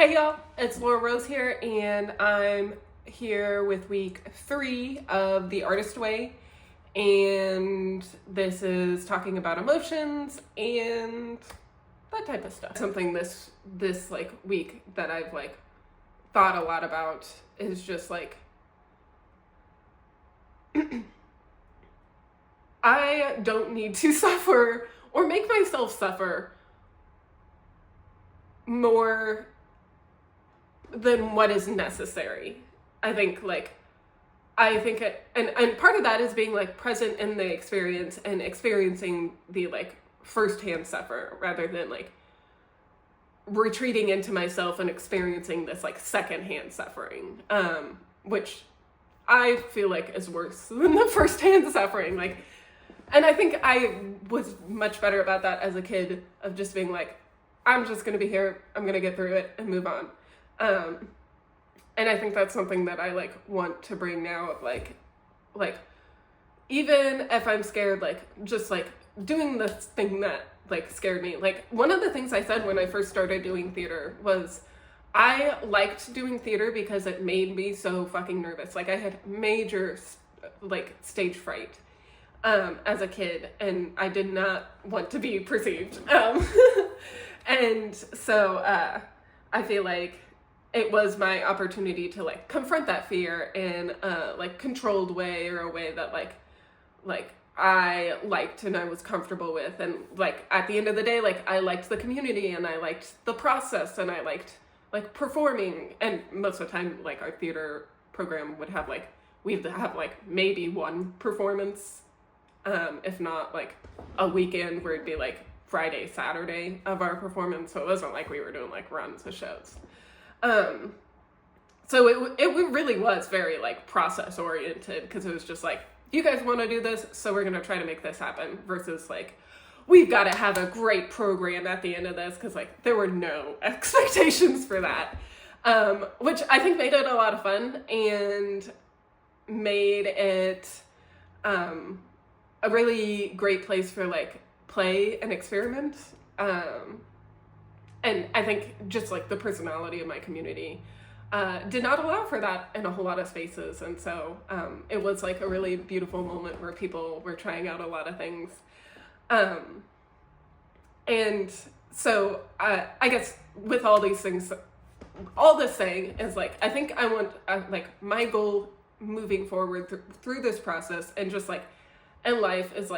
Hey y'all, it's Laura Rose here, and I'm here with week 3 of The Artist Way, and this is talking about emotions and that type of stuff. Something this week that I've thought a lot about is just I don't need to suffer or make myself suffer more than what is necessary. I think and part of that is being present in the experience and experiencing the firsthand suffer rather than retreating into myself and experiencing this secondhand suffering, which I feel like is worse than the firsthand suffering. And I think I was much better about that as a kid, of just being I'm just gonna be here, I'm gonna get through it and move on. And I think that's something that I want to bring now, of even if I'm scared, just doing this thing that scared me. One of the things I said when I first started doing theater was I liked doing theater because it made me so fucking nervous. I had major stage fright as a kid, and I did not want to be perceived. And so I feel like it was my opportunity to confront that fear in a controlled way, or a way that I liked and I was comfortable with. And at the end of the day, I liked the community and I liked the process and I liked performing. And most of the time, our theater program would have we'd have maybe one performance, if not a weekend where it'd be Friday, Saturday of our performance. So it wasn't we were doing runs of shows. So it really was very process oriented, because it was just you guys want to do this, so we're going to try to make this happen, versus we've got to have a great program at the end of this, because there were no expectations for that, which I think made it a lot of fun and made it a really great place for play and experiment. And I think just the personality of my community did not allow for that in a whole lot of spaces. And so it was a really beautiful moment where people were trying out a lot of things. And so I guess with all these things, all this saying is I think I want, my goal moving forward through this process and just in life is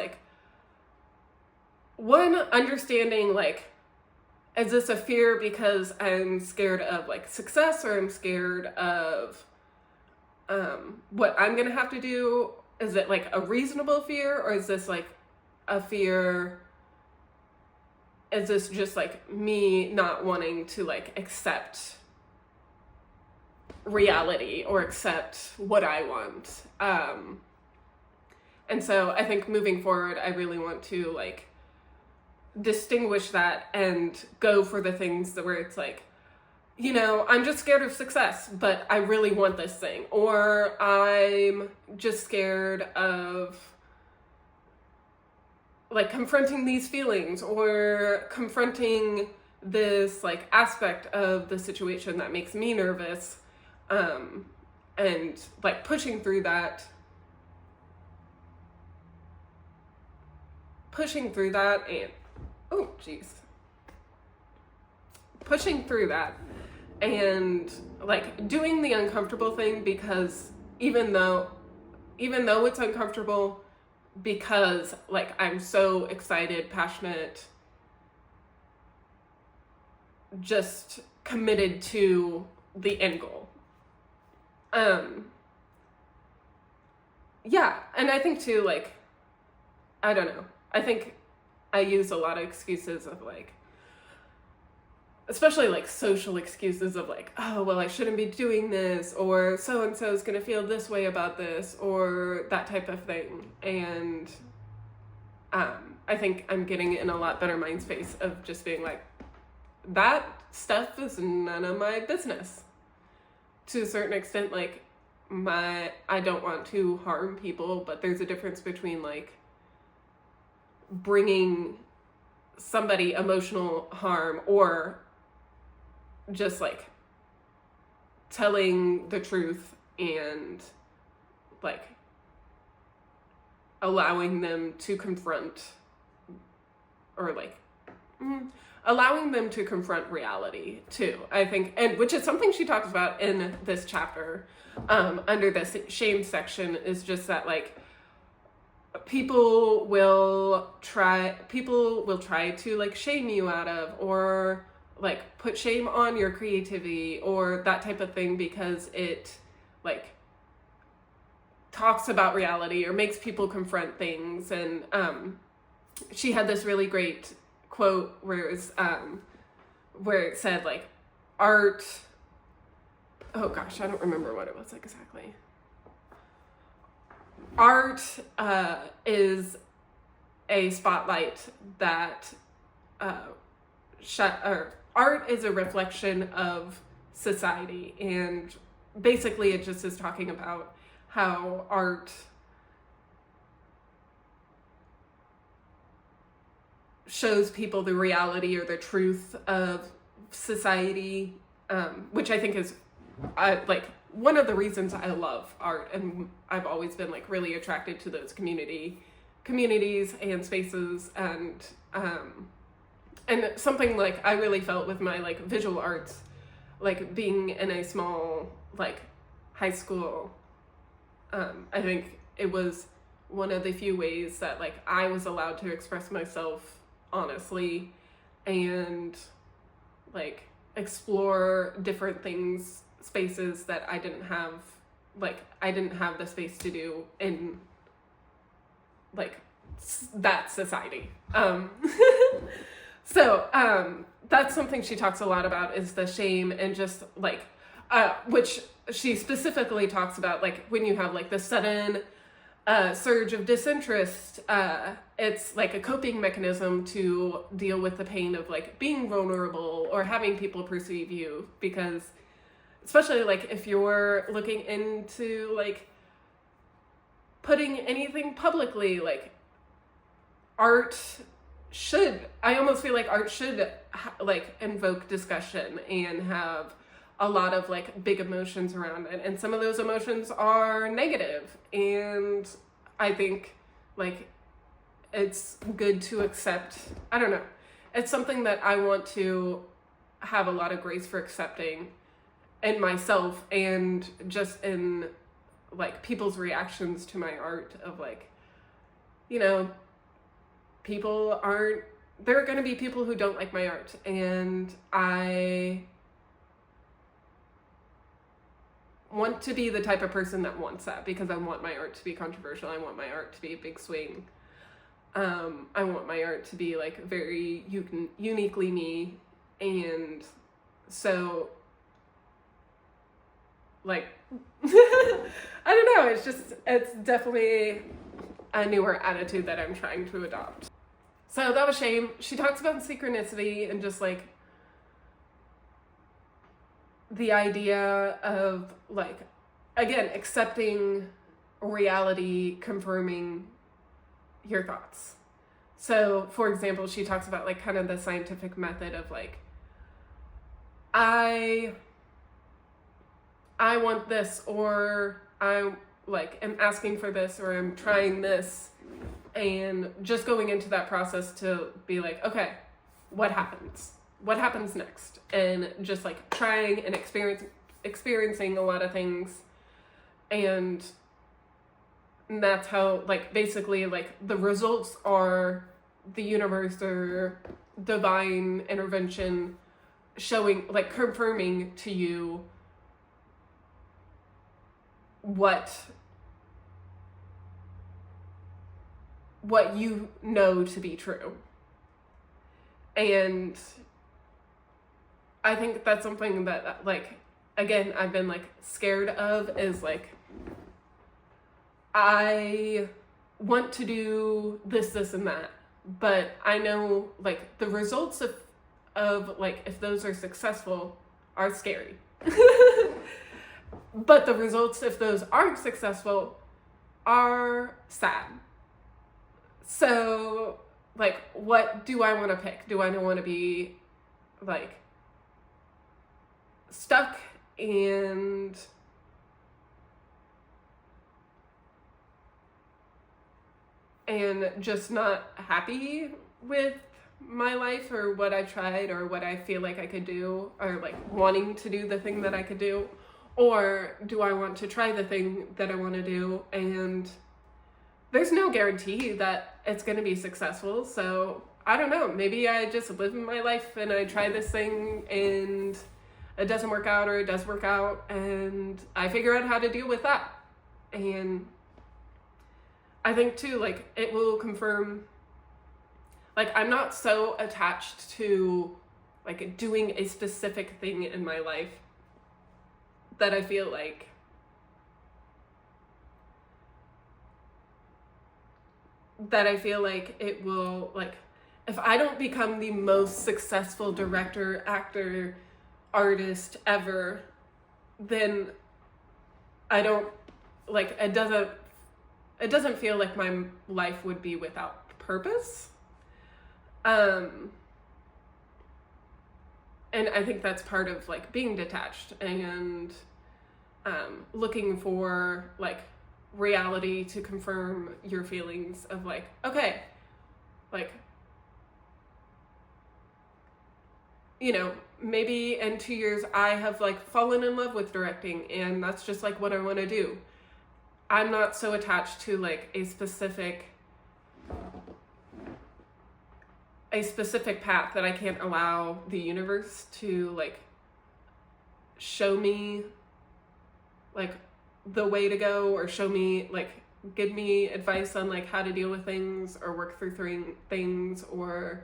one, understanding is this a fear because I'm scared of success, or I'm scared of what I'm gonna have to do? Is it a reasonable fear, or is this a fear? Is this just me not wanting to accept reality or accept what I want? And so I think moving forward, I really want to distinguish that and go for the things that where it's I'm just scared of success, but I really want this thing. Or I'm just scared of confronting these feelings, or confronting this aspect of the situation that makes me nervous, and pushing through that and pushing through that and doing the uncomfortable thing, because even though it's uncomfortable, because I'm so excited, passionate, just committed to the end goal. Yeah, and I think too, I don't know, I think I use a lot of excuses of especially social excuses of oh, well, I shouldn't be doing this, or so-and-so is going to feel this way about this, or that type of thing. And I think I'm getting in a lot better mind space of just being that stuff is none of my business. To a certain extent, I don't want to harm people, but there's a difference between bringing somebody emotional harm, or just telling the truth and like allowing them to confront or like allowing them to confront reality too, I think, and which is something she talks about in this chapter under this shame section, is just that like people will try to like shame you out of, or like put shame on your creativity or that type of thing, because it like talks about reality or makes people confront things. And she had this really great quote where it was where it said like art, oh gosh, I don't remember what it was like exactly. Art is a spotlight that art is a reflection of society, and basically it just is talking about how art shows people the reality or the truth of society, which I think is like one of the reasons I love art, and I've always been like really attracted to those communities and spaces, and something like I really felt with my like visual arts, like being in a small like high school, I think it was one of the few ways that like I was allowed to express myself honestly and like explore different things, spaces that I didn't have the space to do in like that society. So that's something she talks a lot about, is the shame, and just like which she specifically talks about like when you have like the sudden surge of disinterest, it's like a coping mechanism to deal with the pain of like being vulnerable or having people perceive you, because especially like if you're looking into like putting anything publicly, like art should, I almost feel like art should like invoke discussion and have a lot of like big emotions around it, and some of those emotions are negative, and I think like it's good to accept, I don't know, it's something that I want to have a lot of grace for accepting in myself, and just in like people's reactions to my art, of like, you know, there are going to be people who don't like my art, and I want to be the type of person that wants that, because I want my art to be controversial. I want my art to be a big swing. I want my art to be like very uniquely me. And so like, I don't know, it's definitely a newer attitude that I'm trying to adopt. So that was shame. She talks about synchronicity and just like the idea of like, again, accepting reality, confirming your thoughts. So for example, she talks about like kind of the scientific method of like, I want this, or I like am asking for this, or I'm trying this, and just going into that process to be like, okay, what happens next, and just like trying and experiencing a lot of things. And that's how like basically like the results are the universe or divine intervention showing, like confirming to you what you know to be true. And I think that's something that like, again, I've been like scared of, is like, I want to do this and that, but I know like the results of like, if those are successful, are scary. But the results, if those aren't successful, are sad. So like, what do I want to pick? Do I want to be like stuck and just not happy with my life or what I tried or what I feel like I could do, or like wanting to do the thing that I could do, or do I want to try the thing that I want to do? And there's no guarantee that it's going to be successful. So I don't know, maybe I just live my life and I try this thing and it doesn't work out, or it does work out, and I figure out how to deal with that. And I think too, like, it will confirm, like, I'm not so attached to like doing a specific thing in my life that I feel like it will, like, if I don't become the most successful director, actor, artist ever, then I don't, like, it doesn't feel like my life would be without purpose. And I think that's part of like being detached and looking for like reality to confirm your feelings of like, okay, like, you know, maybe in 2 years I have like fallen in love with directing and that's just like what I want to do. I'm not so attached to like a specific path that I can't allow the universe to like show me like the way to go, or show me like, give me advice on like how to deal with things or work through things, or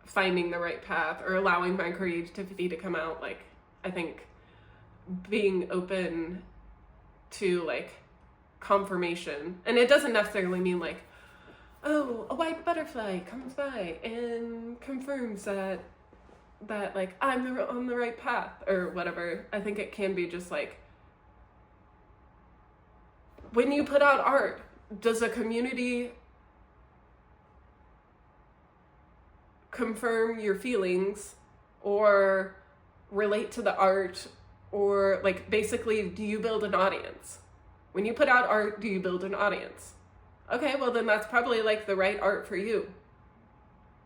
finding the right path, or allowing my creativity to come out. Like, I think being open to like confirmation, and it doesn't necessarily mean like, oh, a white butterfly comes by and confirms that like I'm on the right path or whatever. I think it can be just like, when you put out art, does a community confirm your feelings or relate to the art, or like, basically, do you build an audience? When you put out art, do you build an audience? Okay, well then that's probably like the right art for you.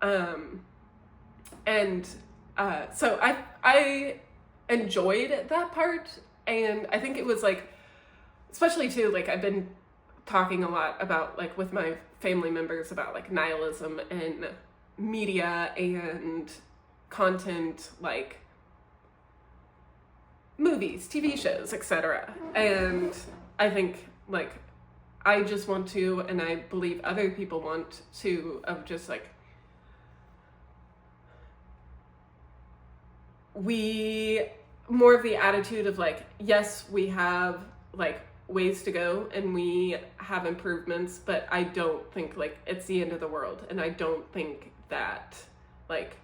So I enjoyed that part, and I think it was like, especially too, like, I've been talking a lot about like with my family members about like nihilism and media and content, like movies, TV shows, etc. And I think like, I just want to, and I believe other people want to, of just like, more of the attitude of like, yes, we have like ways to go and we have improvements, but I don't think like it's the end of the world. And I don't think that like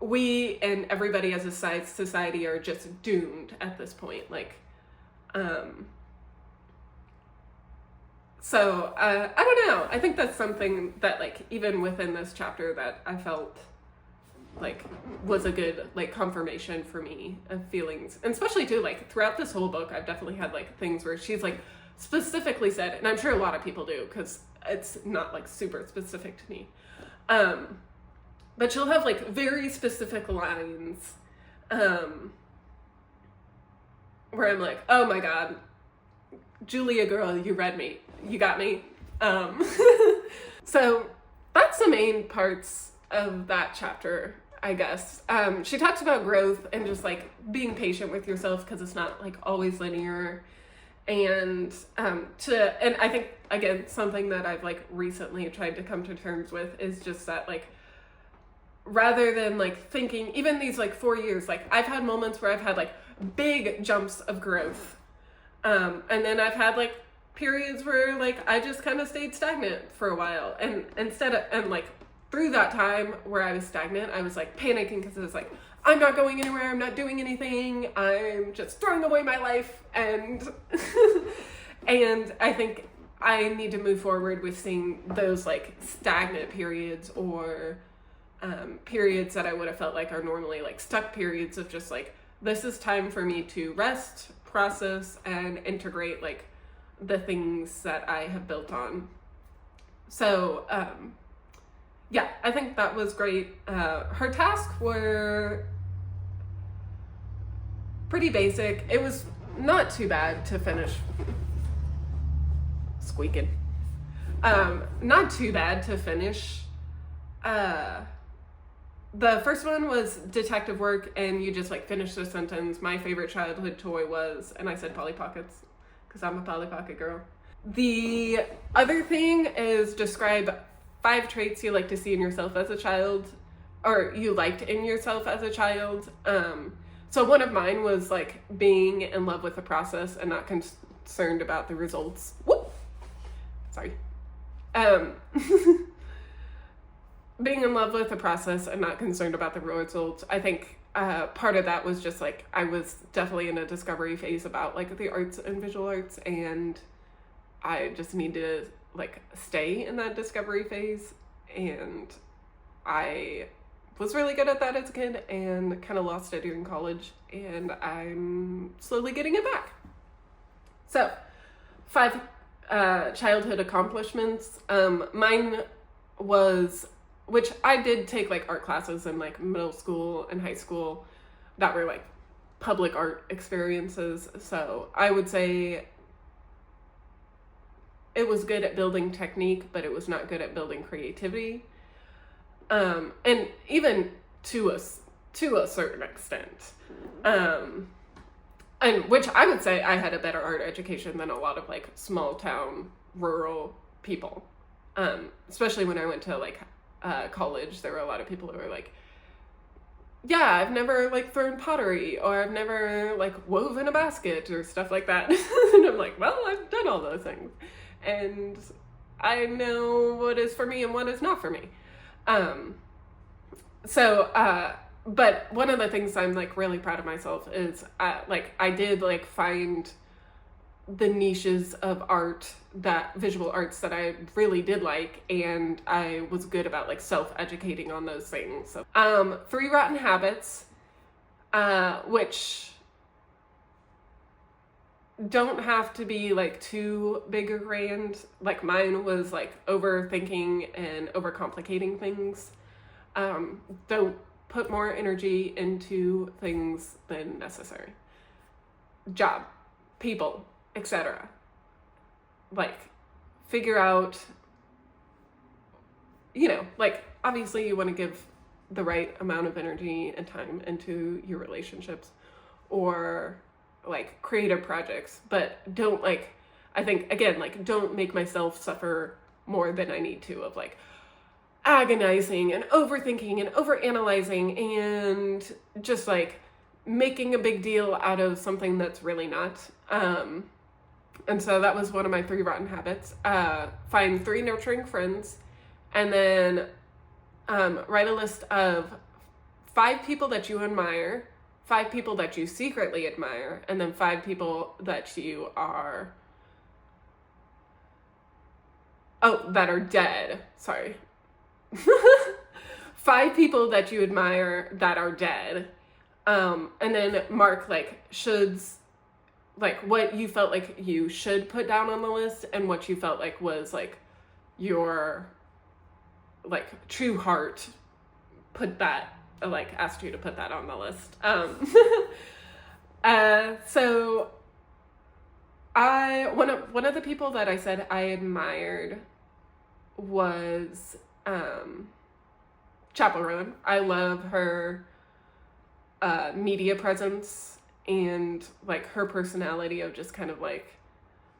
we and everybody as a society are just doomed at this point. Like, so I don't know. I think that's something that like, even within this chapter, that I felt like was a good like confirmation for me of feelings. And especially too, like throughout this whole book, I've definitely had like things where she's like specifically said, and I'm sure a lot of people do because it's not like super specific to me, but she'll have like very specific lines where I'm like, oh my god, Julia girl, you read me, you got me. So that's the main parts of that chapter, I guess. She talks about growth and just like being patient with yourself, because it's not like always linear. And and I think, again, something that I've like recently tried to come to terms with is just that like, rather than like thinking, even these like 4 years, like I've had moments where I've had like big jumps of growth. And then I've had like periods where like I just kind of stayed stagnant for a while. And like through that time where I was stagnant, I was like panicking because it was like, I'm not going anywhere, I'm not doing anything, I'm just throwing away my life. And and I think I need to move forward with seeing those like stagnant periods, or periods that I would have felt like are normally like stuck periods, of just like, this is time for me to rest, process, and integrate like the things that I have built on. So, yeah, I think that was great. Her tasks were pretty basic. It was not too bad to finish. Squeaking. Not too bad to finish. The first one was detective work, and you just like finish the sentence. My favorite childhood toy was, and I said Polly Pockets because I'm a Polly Pocket girl. The other thing is describe 5 traits you like to see in yourself as a child, or you liked in yourself as a child. So one of mine was like being in love with the process and not concerned about the results. Whoop! Sorry. Being in love with the process and not concerned about the results. I think part of that was just like I was definitely in a discovery phase about like the arts and visual arts, and I just need to like stay in that discovery phase, and I was really good at that as a kid and kind of lost it during college, and I'm slowly getting it back. So 5 childhood accomplishments. Mine was, which I did take like art classes in like middle school and high school that were like public art experiences. So I would say it was good at building technique, but it was not good at building creativity. And even to a certain extent. And which I would say I had a better art education than a lot of like small town rural people. Especially when I went to like college, there were a lot of people who were like, yeah, I've never like thrown pottery, or I've never like woven a basket or stuff like that. And I'm like, well, I've done all those things, and I know what is for me and what is not for me. But one of the things I'm like really proud of myself is like I did like find the niches of art, that visual arts that I really did like, and I was good about like self-educating on those things. So 3 rotten habits, which don't have to be like too big or grand. Like mine was like overthinking and overcomplicating things. Don't put more energy into things than necessary. Job, people, etc. Like figure out, like obviously you want to give the right amount of energy and time into your relationships or like creative projects, but don't like, I think again, like don't make myself suffer more than I need to of like agonizing and overthinking and overanalyzing and just like making a big deal out of something that's really not. And so that was one of my 3 rotten habits. Find 3 nurturing friends, and then write a list of 5 people that you admire, 5 people that you secretly admire, and then 5 people that you are, that are dead. Sorry. 5 people that you admire that are dead. And then mark like shoulds, like what you felt like you should put down on the list and what you felt like was like your like true heart put that, like asked you to put that on the list. So one of the people that I said I admired was Chappell Roan. I love her media presence and like her personality of just kind of like,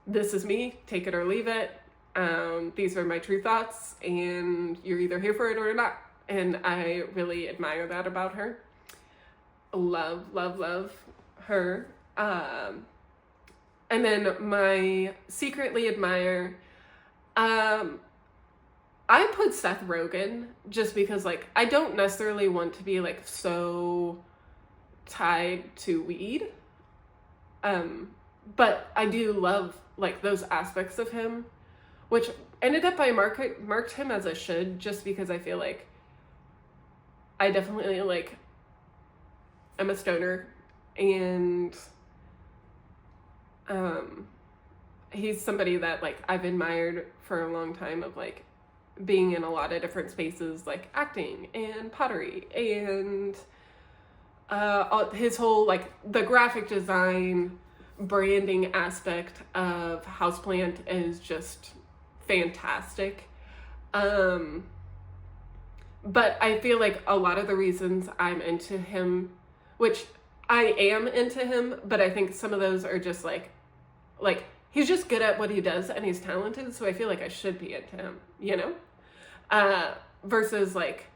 this is me, take it or leave it. These are my true thoughts, and you're either here for it or not. And I really admire that about her. Love, love, love her. And then my secretly admire, I put Seth Rogen just because like I don't necessarily want to be like so tied to weed. But I do love like those aspects of him, which ended up I marked him as a should, just because I feel like I definitely like I'm a stoner And he's somebody that like I've admired for a long time, of like being in a lot of different spaces, like acting and pottery and his whole like the graphic design branding aspect of Houseplant is just fantastic. But I feel like a lot of the reasons I'm into him, which I am into him, but I think some of those are just like he's just good at what he does and he's talented, so I feel like I should be into him, you know? Versus like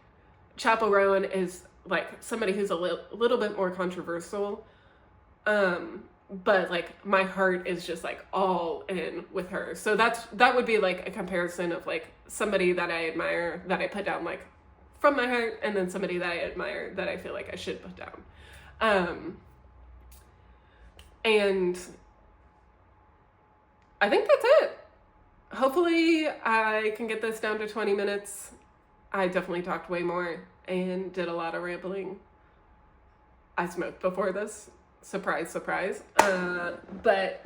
Chappell Roan is like somebody who's a little bit more controversial. But like my heart is just like all in with her. So that would be like a comparison of like somebody that I admire that I put down like from my heart, and then somebody that I admire that I feel like I should put down. And I think that's it. Hopefully I can get this down to 20 minutes. I definitely talked way more and did a lot of rambling. I smoked before this. Surprise, surprise. But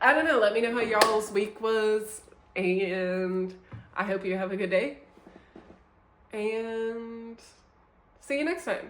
I don't know. Let me know how y'all's week was. And I hope you have a good day. And see you next time.